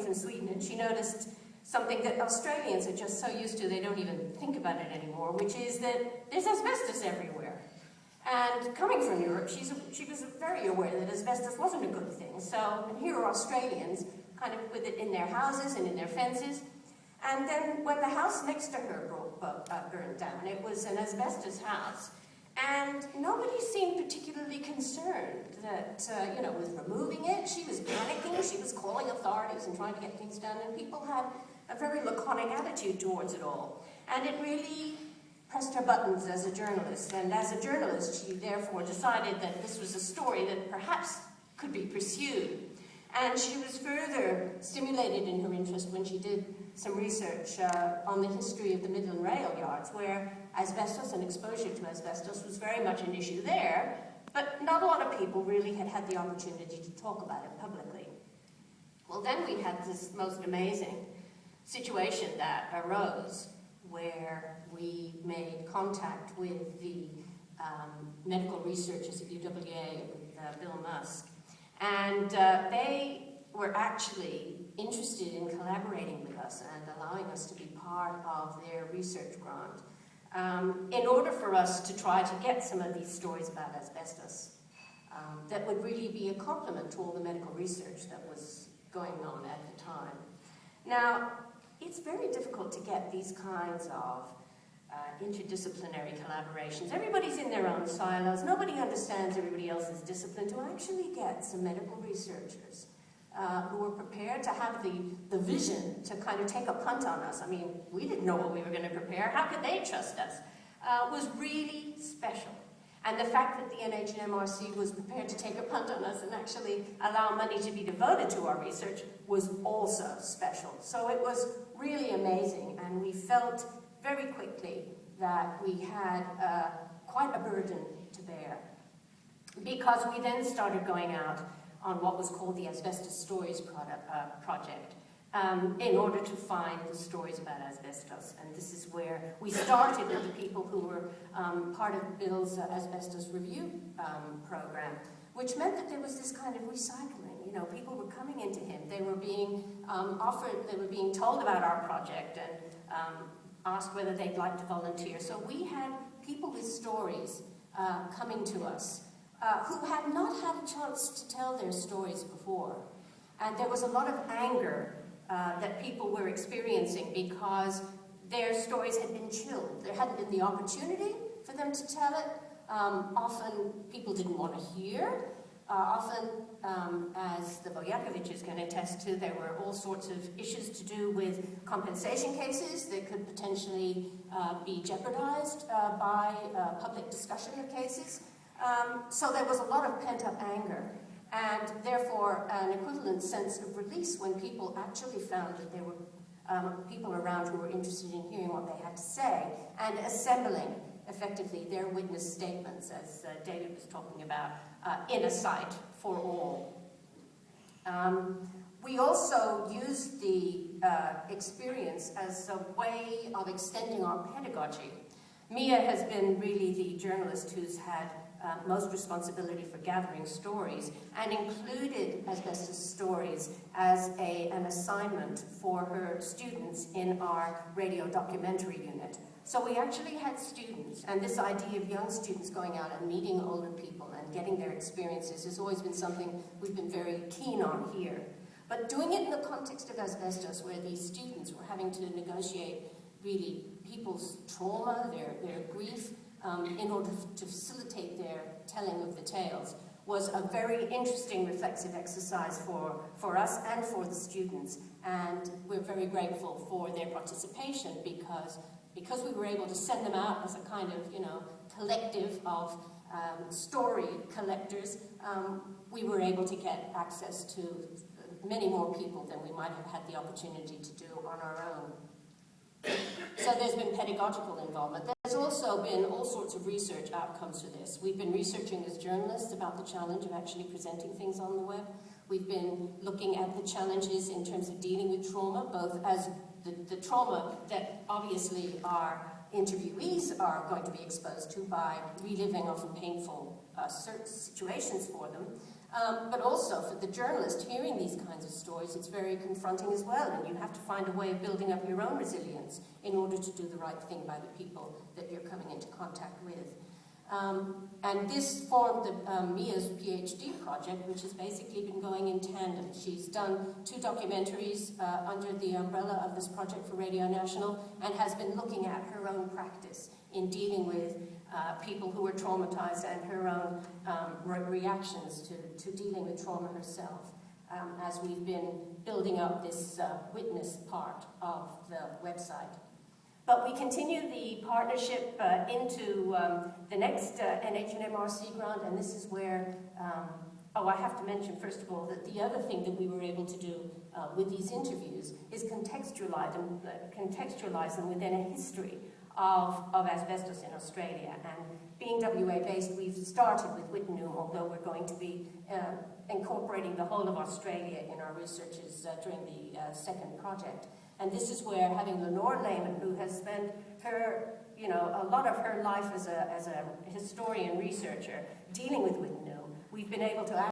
from Sweden, and she noticed something that Australians are just so used to they don't even think about it anymore, which is that there's asbestos everywhere. And coming from Europe, she was very aware that asbestos wasn't a good thing. So and here are Australians kind of with it in their houses and in their fences. And then when the house next to her burned down, it was an asbestos house. And nobody seemed particularly concerned that, with removing it. She was panicking, she was calling authorities and trying to get things done, and people had a very laconic attitude towards it all. And it really pressed her buttons as a journalist. And as a journalist, she therefore decided that this was a story that perhaps could be pursued. And she was further stimulated in her interest when she did some research on the history of the Midland rail yards, where asbestos and exposure to asbestos was very much an issue there, but not a lot of people really had the opportunity to talk about it publicly. Well, then we had this most amazing situation that arose where we made contact with the medical researchers at UWA, with Bill Musk, and they were actually interested in collaborating with us and allowing us to be part of their research grant in order for us to try to get some of these stories about asbestos that would really be a complement to all the medical research that was going on at the time. Now, it's very difficult to get these kinds of interdisciplinary collaborations. Everybody's in their own silos. Nobody understands everybody else's discipline. To actually get some medical researchers who were prepared to have the vision to kind of take a punt on us. I mean, we didn't know what we were going to prepare. How could they trust us? Was really special. And the fact that the NHMRC was prepared to take a punt on us and actually allow money to be devoted to our research was also special. So it was really amazing, and we felt very quickly that we had quite a burden to bear, because we then started going out on what was called the Asbestos Stories project in order to find the stories about asbestos. And this is where we started with the people who were part of Bill's asbestos review program, which meant that there was this kind of recycling. You know, people were coming into him. They were being they were being told about our project and asked whether they'd like to volunteer. So we had people with stories coming to us who had not had a chance to tell their stories before. And there was a lot of anger that people were experiencing because their stories had been chilled. There hadn't been the opportunity for them to tell it. Often people didn't want to hear. Often, as the Bojakoviches can attest to, there were all sorts of issues to do with compensation cases that could potentially be jeopardized by public discussion of cases. So there was a lot of pent-up anger, and therefore an equivalent sense of release when people actually found that there were people around who were interested in hearing what they had to say and assembling effectively their witness statements, as David was talking about, in a site for all. We also used the experience as a way of extending our pedagogy. Mia has been really the journalist who's had most responsibility for gathering stories, and included asbestos stories as an assignment for her students in our radio documentary unit. So we actually had students, and this idea of young students going out and meeting older people and getting their experiences has always been something we've been very keen on here. But doing it in the context of asbestos, where these students were having to negotiate really people's trauma, their grief, in order to facilitate their telling of the tales, was a very interesting reflexive exercise for us and for the students. And we're very grateful for their participation because we were able to send them out as a kind of, collective of story collectors, we were able to get access to many more people than we might have had the opportunity to do on our own. So there's been pedagogical involvement. There's also been all sorts of research outcomes for this. We've been researching as journalists about the challenge of actually presenting things on the web. We've been looking at the challenges in terms of dealing with trauma, both as the trauma that obviously our interviewees are going to be exposed to by reliving often painful situations for them, But also for the journalist hearing these kinds of stories, it's very confronting as well, and you have to find a way of building up your own resilience in order to do the right thing by the people that you're coming into contact with. And this formed Mia's PhD project, which has basically been going in tandem. She's done 2 documentaries under the umbrella of this project for Radio National, and has been looking at her own practice in dealing with people who were traumatized and her own reactions to dealing with trauma herself, as we've been building up this witness part of the website. But we continue the partnership into the next NH&MRC grant, and this is where, I have to mention first of all that the other thing that we were able to do with these interviews is contextualize them within a history of asbestos in Australia. And being WA based, we've started with Wittenoom, although we're going to be incorporating the whole of Australia in our researches during the second project. And this is where having Lenore Lehman, who has spent her, a lot of her life as a historian researcher dealing with Wittenoom, we've been able to